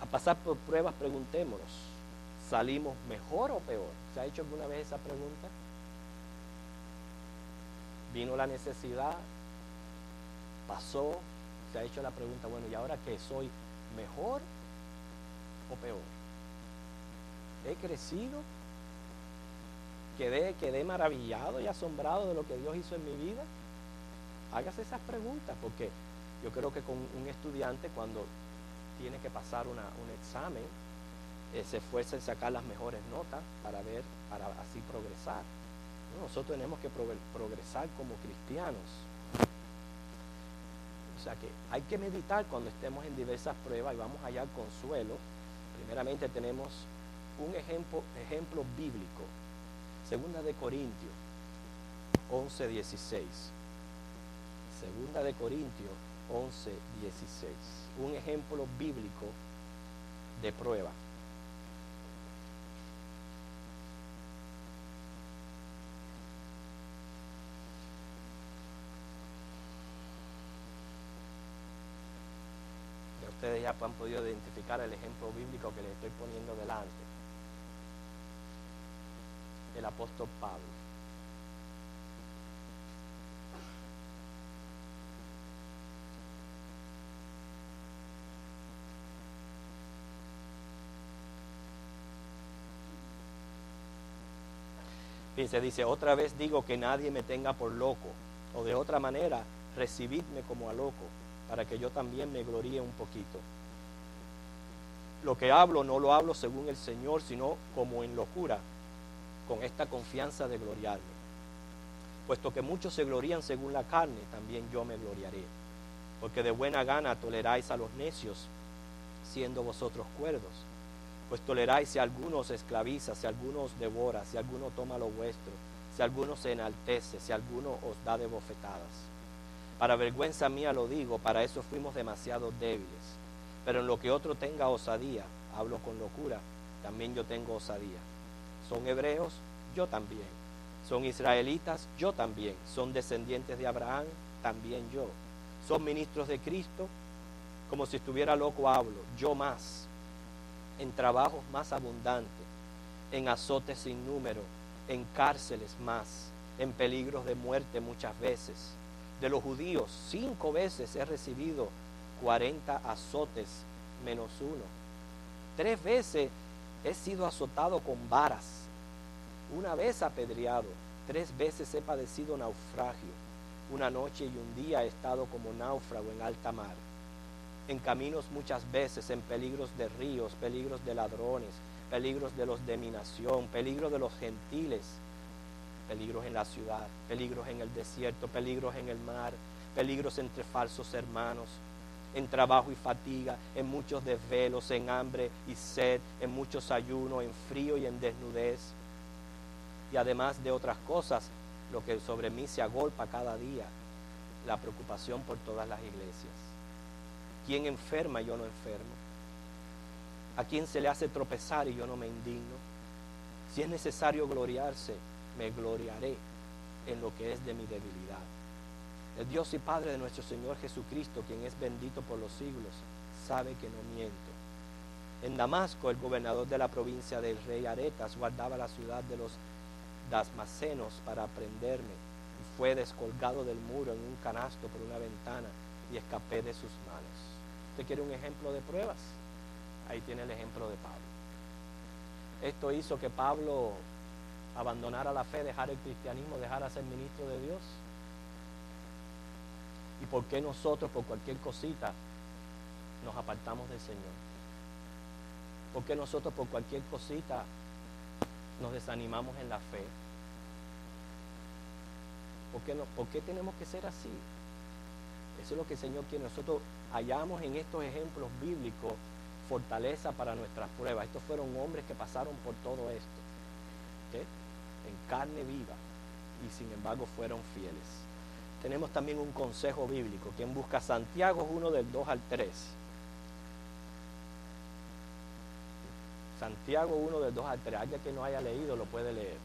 A pasar por pruebas, preguntémonos, ¿salimos mejor o peor? ¿Se ha hecho alguna vez esa pregunta? Vino la necesidad, pasó, se ha hecho la pregunta, bueno, ¿y ahora qué? ¿Soy mejor o peor? ¿He crecido? ¿Quedé maravillado y asombrado de lo que Dios hizo en mi vida? Hágase esas preguntas, porque yo creo que con un estudiante cuando tiene que pasar un examen, se esfuerza en sacar las mejores notas para así progresar. Nosotros tenemos que progresar como cristianos. sea que hay que meditar cuando estemos en diversas pruebas y vamos a hallar consuelo. Primeramente tenemos un ejemplo bíblico. Segunda de Corintios 11:16. Segunda de Corintios 11:16. Un ejemplo bíblico de prueba. Ya ustedes ya han podido identificar el ejemplo bíblico que les estoy poniendo delante. El apóstol Pablo. Fíjense, dice, otra vez digo que nadie me tenga por loco, o de otra manera, recibidme como a loco, para que yo también me gloríe un poquito. Lo que hablo no lo hablo según el Señor, sino como en locura, con esta confianza de gloriarme. Puesto que muchos se glorían según la carne, también yo me gloriaré. Porque de buena gana toleráis a los necios, siendo vosotros cuerdos. Pues toleráis si alguno os esclaviza, si alguno os devora, si alguno toma lo vuestro, si alguno se enaltece, si alguno os da de bofetadas. Para vergüenza mía lo digo, para eso fuimos demasiado débiles. Pero en lo que otro tenga osadía, hablo con locura, también yo tengo osadía. Son hebreos, yo también. Son israelitas, yo también. Son descendientes de Abraham, también yo. Son ministros de Cristo, como si estuviera loco hablo, yo más. En trabajos más abundantes, en azotes sin número, en cárceles más, en peligros de muerte muchas veces. De los judíos 5 veces he recibido 40 azotes menos 1. 3 veces he sido azotado con varas, 1 vez apedreado, 3 veces he padecido naufragio, 1 noche y 1 día he estado como náufrago en alta mar. En caminos muchas veces, en peligros de ríos, peligros de ladrones, peligros de los de mi nación, peligros de los gentiles, peligros en la ciudad, peligros en el desierto, peligros en el mar, peligros entre falsos hermanos, en trabajo y fatiga, en muchos desvelos, en hambre y sed, en muchos ayunos, en frío y en desnudez. Y además de otras cosas, lo que sobre mí se agolpa cada día, la preocupación por todas las iglesias. ¿Quién enferma y yo no enfermo? ¿A quién se le hace tropezar y yo no me indigno? Si es necesario gloriarse, me gloriaré en lo que es de mi debilidad. El Dios y Padre de nuestro Señor Jesucristo, quien es bendito por los siglos, sabe que no miento. En Damasco, el gobernador de la provincia del rey Aretas guardaba la ciudad de los Damascenos para prenderme, y fue descolgado del muro en un canasto por una ventana y escapé de sus manos. ¿Usted quiere un ejemplo de pruebas? Ahí tiene el ejemplo de Pablo. Esto hizo que Pablo abandonara la fe, dejara el cristianismo, dejara ser ministro de Dios. ¿Y por qué nosotros, por cualquier cosita, nos apartamos del Señor? ¿Por qué nosotros, por cualquier cosita, nos desanimamos en la fe? ¿Por qué tenemos que ser así? Eso es lo que el Señor quiere. Nosotros hallamos en estos ejemplos bíblicos fortaleza para nuestras pruebas. Estos fueron hombres que pasaron por todo esto, ¿okay? En carne viva, y sin embargo fueron fieles. Tenemos también un consejo bíblico. Quien busca Santiago 1 del 2 al 3. Santiago 1 del 2 al 3. Alguien que no haya leído lo puede leer.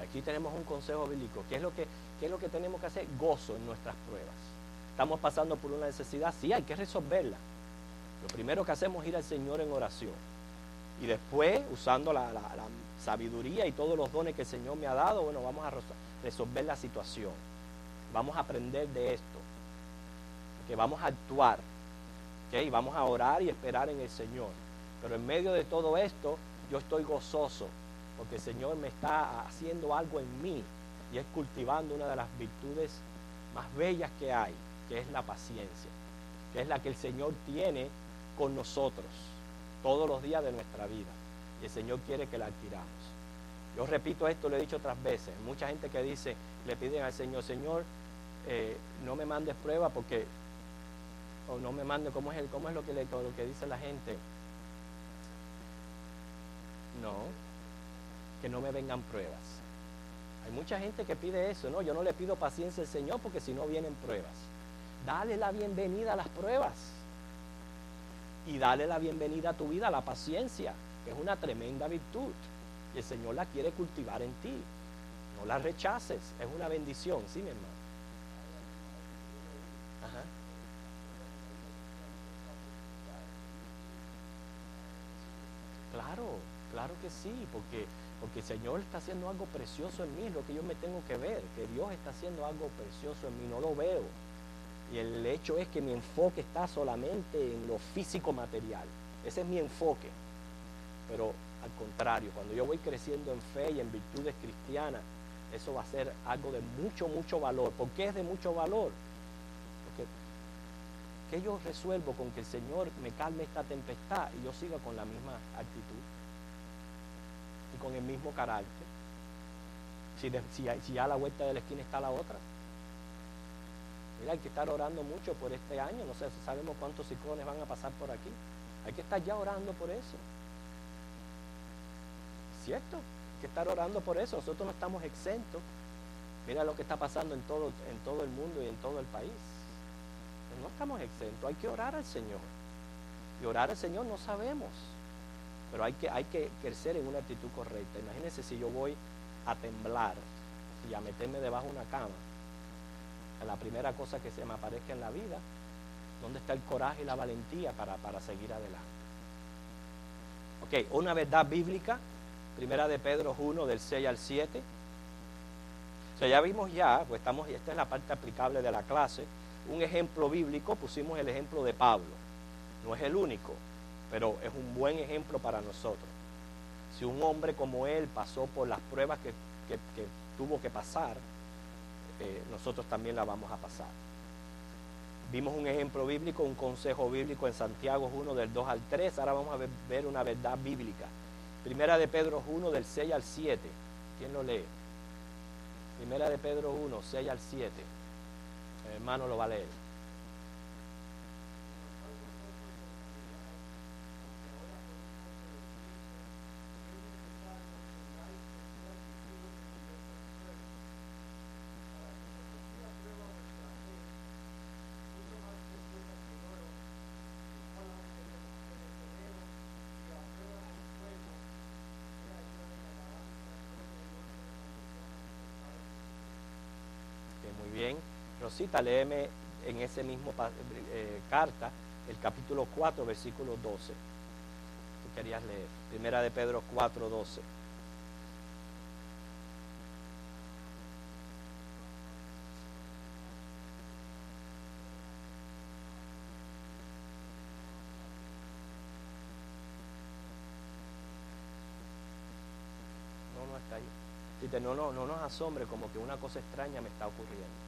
Aquí tenemos un consejo bíblico. ¿Qué es lo que tenemos que hacer? Gozo en nuestras pruebas. Estamos pasando por una necesidad, sí, hay que resolverla. Lo primero que hacemos es ir al Señor en oración. Y después, usando la sabiduría y todos los dones que el Señor me ha dado, bueno, vamos a resolver la situación. Vamos a aprender de esto. Que vamos a actuar. ¿Okay? Vamos a orar y esperar en el Señor. Pero en medio de todo esto, yo estoy gozoso, porque el Señor me está haciendo algo en mí, y es cultivando una de las virtudes más bellas que hay, que es la paciencia, que es la que el Señor tiene con nosotros todos los días de nuestra vida, y el Señor quiere que la adquiramos. Yo repito esto, lo he dicho otras veces, mucha gente que dice, le piden al Señor, Señor, no me mandes prueba porque, o no me mandes, ¿cómo es lo que dice la gente? No, que no me vengan pruebas. Hay mucha gente que pide eso, no, yo no le pido paciencia al Señor porque si no vienen pruebas. Dale la bienvenida a las pruebas y dale la bienvenida a tu vida a la paciencia, que es una tremenda virtud y el Señor la quiere cultivar en ti. No la rechaces, es una bendición, ¿sí, mi hermano? Ajá. Claro que sí, porque el Señor está haciendo algo precioso en mí, es lo que yo me tengo que ver, que Dios está haciendo algo precioso en mí, no lo veo. Y el hecho es que mi enfoque está solamente en lo físico material, ese es mi enfoque. Pero al contrario, cuando yo voy creciendo en fe y en virtudes cristianas, eso va a ser algo de mucho valor. ¿Por qué es de mucho valor? Porque ¿qué yo resuelvo con que el Señor me calme esta tempestad y yo siga con la misma actitud y con el mismo carácter? Si ya a la vuelta de la esquina está la otra. Mira, hay que estar orando mucho por este año, no sé si sabemos cuántos ciclones van a pasar por aquí. Hay que estar ya orando por eso. ¿Cierto? Hay que estar orando por eso. Nosotros no estamos exentos. Mira lo que está pasando en todo el mundo y en todo el país. No estamos exentos, hay que orar al Señor. Y orar al Señor no sabemos, pero hay que crecer en una actitud correcta. Imagínense si yo voy a temblar y a meterme debajo de una cama, la primera cosa que se me aparezca en la vida, ¿dónde está el coraje y la valentía para seguir adelante? Ok, una verdad bíblica, primera de Pedro 1, del 6 al 7. O sea, ya vimos pues esta es la parte aplicable de la clase. Un ejemplo bíblico, pusimos el ejemplo de Pablo. No es el único, pero es un buen ejemplo para nosotros. Si un hombre como él pasó por las pruebas que tuvo que pasar, nosotros también la vamos a pasar. Vimos un ejemplo bíblico, un consejo bíblico en Santiago 1, del 2 al 3. Ahora vamos a ver una verdad bíblica. Primera de Pedro 1, del 6 al 7. ¿Quién lo lee? Primera de Pedro 1, 6 al 7. El hermano lo va a leer. Muy bien. Rosita, léeme en ese mismo carta el capítulo 4, versículo 12. Tú querías leer. Primera de Pedro 4, 12. No está ahí. Dice, no nos asombre como que una cosa extraña me está ocurriendo.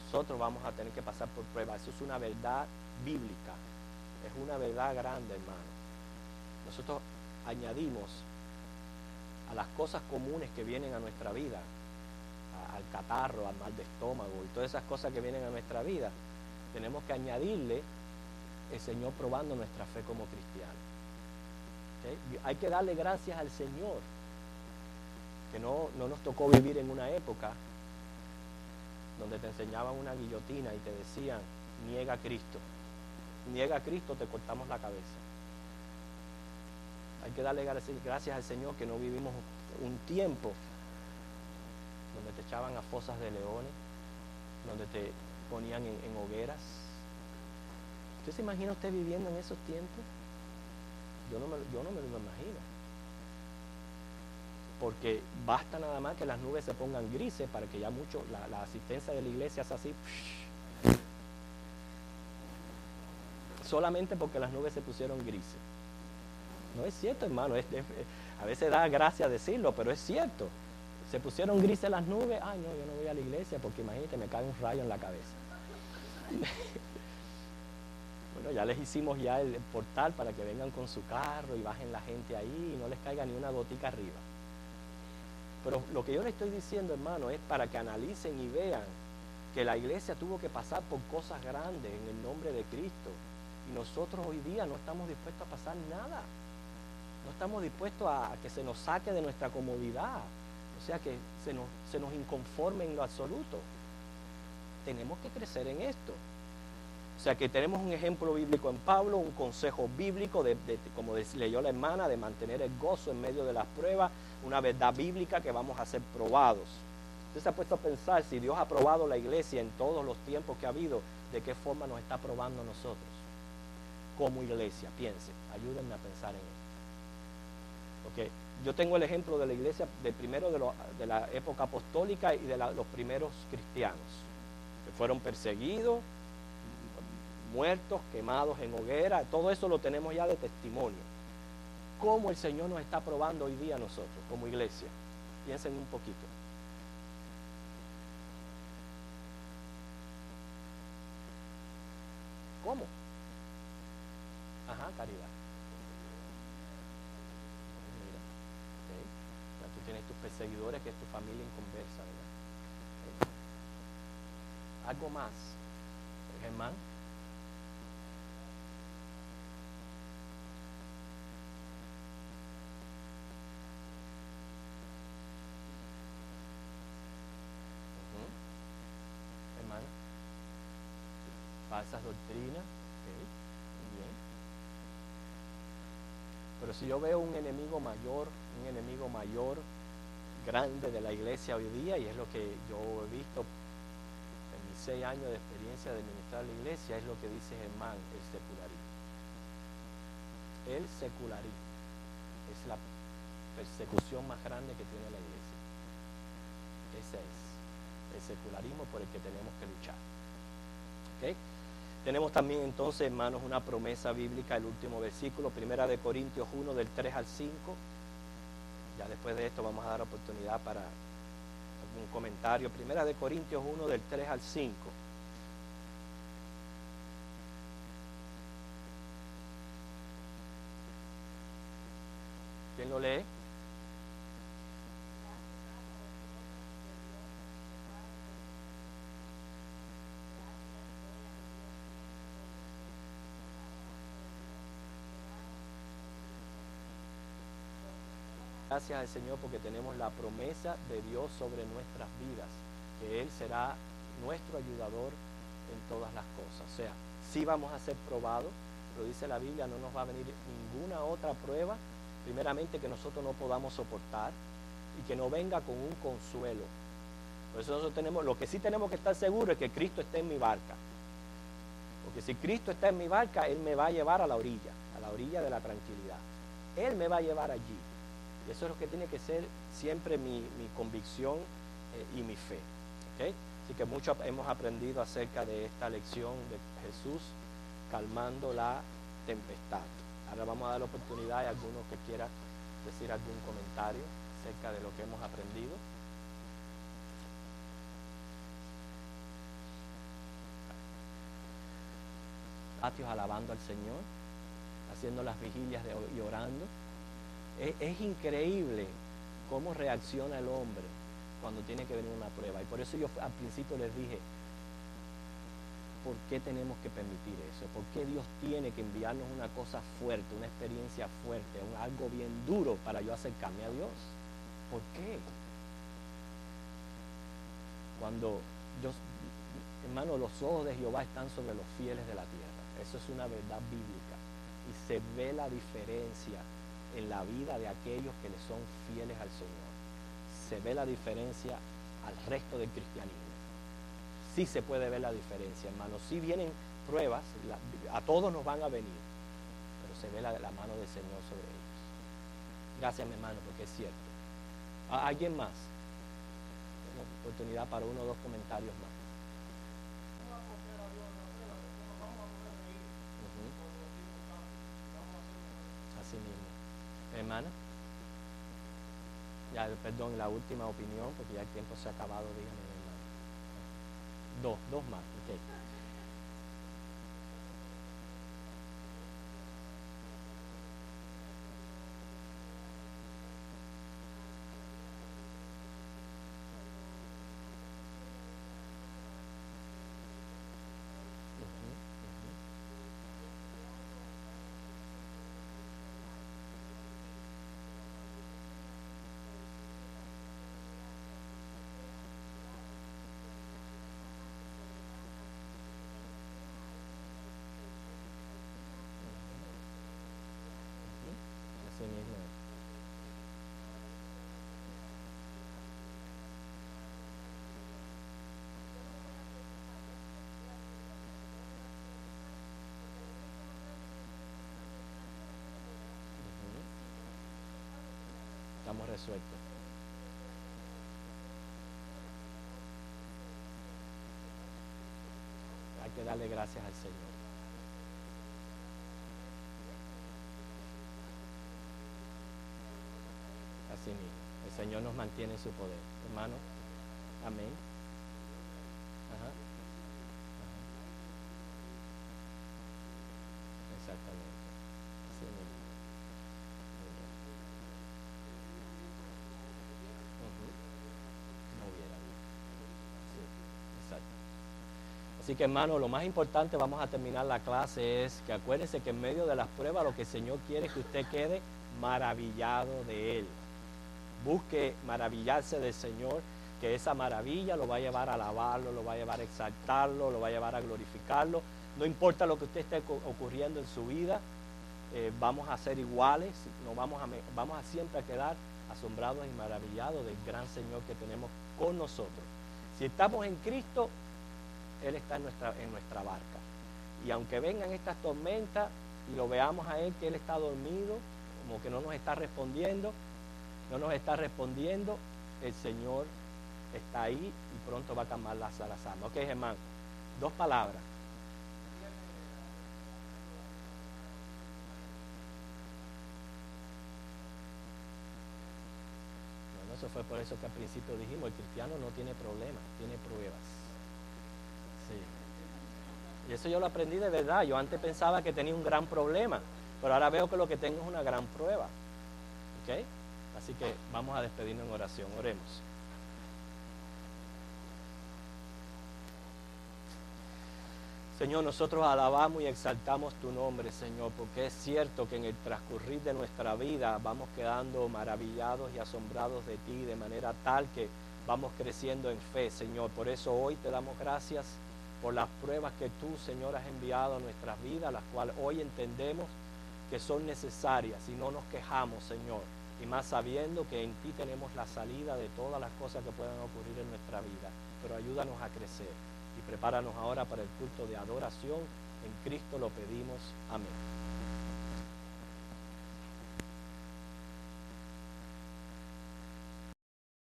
Nosotros vamos a tener que pasar por pruebas. Eso es una verdad bíblica. Es una verdad grande, hermano. Nosotros añadimos a las cosas comunes que vienen a nuestra vida, al catarro, al mal de estómago y todas esas cosas que vienen a nuestra vida, tenemos que añadirle el Señor probando nuestra fe como cristianos. ¿Okay? Hay que darle gracias al Señor que no nos tocó vivir en una época donde te enseñaban una guillotina y te decían, niega a Cristo. Niega a Cristo, te cortamos la cabeza. Hay que darle gracias al Señor que no vivimos un tiempo donde te echaban a fosas de leones, donde te ponían en hogueras. ¿Usted se imagina usted viviendo en esos tiempos? Yo no me lo imagino. Porque basta nada más que las nubes se pongan grises para que ya mucho, la asistencia de la iglesia es así. Solamente porque las nubes se pusieron grises. No es cierto, hermano. A veces da gracia decirlo, pero es cierto. Se pusieron grises las nubes. Ay, no, yo no voy a la iglesia porque imagínate, me cae un rayo en la cabeza. Bueno, ya les hicimos ya el portal para que vengan con su carro y bajen la gente ahí y no les caiga ni una gotica arriba. Pero lo que yo les estoy diciendo, hermano, es para que analicen y vean que la iglesia tuvo que pasar por cosas grandes en el nombre de Cristo. Y nosotros hoy día no estamos dispuestos a pasar nada. No estamos dispuestos a que se nos saque de nuestra comodidad. O sea, que se nos inconforme en lo absoluto. Tenemos que crecer en esto. O sea, que tenemos un ejemplo bíblico en Pablo, un consejo bíblico, como leyó la hermana, de mantener el gozo en medio de las pruebas, una verdad bíblica que vamos a ser probados. Usted se ha puesto a pensar, si Dios ha probado la iglesia en todos los tiempos que ha habido, ¿de qué forma nos está probando a nosotros? Como iglesia, piense, ayúdenme a pensar en esto. Okay. Yo tengo el ejemplo de la iglesia de la época apostólica y de los primeros cristianos, que fueron perseguidos, muertos, quemados en hoguera. Todo eso lo tenemos ya de testimonio. ¿Cómo el Señor nos está probando hoy día a nosotros como iglesia? Piensen un poquito. ¿Cómo? Ajá, caridad. Mira, okay. Ya tú tienes tus perseguidores, que es tu familia inconversa, ¿verdad? Okay. Algo más, Germán. Hermana. Falsas doctrinas. Okay. Muy bien. Pero si yo veo un enemigo mayor grande de la iglesia hoy día, y es lo que yo he visto en mis 6 años de experiencia de administrar la iglesia, es lo que dice Germán, el secularismo. El secularismo es la persecución más grande que tiene la iglesia. Ese es el secularismo por el que tenemos que luchar. ¿Okay? Tenemos también entonces, hermanos, una promesa bíblica, el último versículo, 1 de Corintios 1, del 3 al 5. Ya después de esto vamos a dar oportunidad para algún comentario. 1 de Corintios 1, del 3 al 5. ¿Quién lo lee? Gracias al Señor porque tenemos la promesa de Dios sobre nuestras vidas, que Él será nuestro ayudador en todas las cosas. O sea, sí vamos a ser probados, pero dice la Biblia, no nos va a venir ninguna otra prueba, primeramente que nosotros no podamos soportar y que no venga con un consuelo. Por eso nosotros tenemos, lo que sí tenemos que estar seguros es que Cristo está en mi barca. Porque si Cristo está en mi barca, Él me va a llevar a la orilla de la tranquilidad. Él me va a llevar allí. Y eso es lo que tiene que ser siempre mi convicción y mi fe. ¿Okay? Así que mucho hemos aprendido acerca de esta lección de Jesús calmando la tempestad. Ahora vamos a dar la oportunidad a algunos que quieran decir algún comentario acerca de lo que hemos aprendido. Patios alabando al Señor, haciendo las vigilias y orando. Es increíble cómo reacciona el hombre cuando tiene que venir una prueba. Y por eso yo al principio les dije, ¿por qué tenemos que permitir eso? ¿Por qué Dios tiene que enviarnos una cosa fuerte, una experiencia fuerte, algo bien duro para yo acercarme a Dios? ¿Por qué? Cuando hermano, los ojos de Jehová están sobre los fieles de la tierra. Eso es una verdad bíblica. Y se ve la diferencia en la vida de aquellos que le son fieles al Señor. Se ve la diferencia al resto del cristianismo. Sí se puede ver la diferencia, hermano. Sí vienen pruebas, a todos nos van a venir, pero se ve la mano del Señor sobre ellos. Gracias, mi hermano, porque es cierto. ¿Alguien más? Tengo oportunidad para 1 o 2 comentarios más. Así mismo. Hermana. Ya, perdón, la última opinión, porque ya el tiempo se ha acabado, dígame, hermano. Dos más, ok. Ujú, ujú. Así mismo es. Ujú. Estamos resueltos. Hay que darle gracias al Señor. Así mismo. El Señor nos mantiene en su poder. Hermano, amén. Ajá, ajá. Exactamente. Así mismo. Muy bien. Ujú. No hubiera habido. Sí, exacto. Así que hermano, lo más importante, vamos a terminar la clase, es que acuérdense que en medio de las pruebas lo que el Señor quiere es que usted quede maravillado de Él. Busque maravillarse del Señor, que esa maravilla lo va a llevar a alabarlo, lo va a llevar a exaltarlo, lo va a llevar a glorificarlo. No importa lo que usted esté ocurriendo en su vida, vamos a ser iguales, no vamos a siempre a quedar asombrados y maravillados del gran Señor que tenemos con nosotros. Si estamos en Cristo, Él está en nuestra barca. Y aunque vengan estas tormentas y lo veamos a Él que Él está dormido, como que no nos está respondiendo, el Señor está ahí y pronto va a calmar las almas. Ok, hermano, dos palabras. Bueno, eso fue por eso que al principio dijimos, el cristiano no tiene problemas, tiene pruebas. Sí. Y eso yo lo aprendí de verdad. Yo antes pensaba que tenía un gran problema, pero ahora veo que lo que tengo es una gran prueba. ¿Ok? Así que vamos a despedirnos en oración. Oremos. Señor, nosotros alabamos y exaltamos tu nombre, Señor, porque es cierto que en el transcurrir de nuestra vida vamos quedando maravillados y asombrados de ti de manera tal que vamos creciendo en fe, Señor. Por eso hoy te damos gracias por las pruebas que tú, Señor, has enviado a nuestras vidas, las cuales hoy entendemos que son necesarias y no nos quejamos, Señor. Y más sabiendo que en ti tenemos la salida de todas las cosas que puedan ocurrir en nuestra vida. Pero ayúdanos a crecer y prepáranos ahora para el culto de adoración. En Cristo lo pedimos. Amén.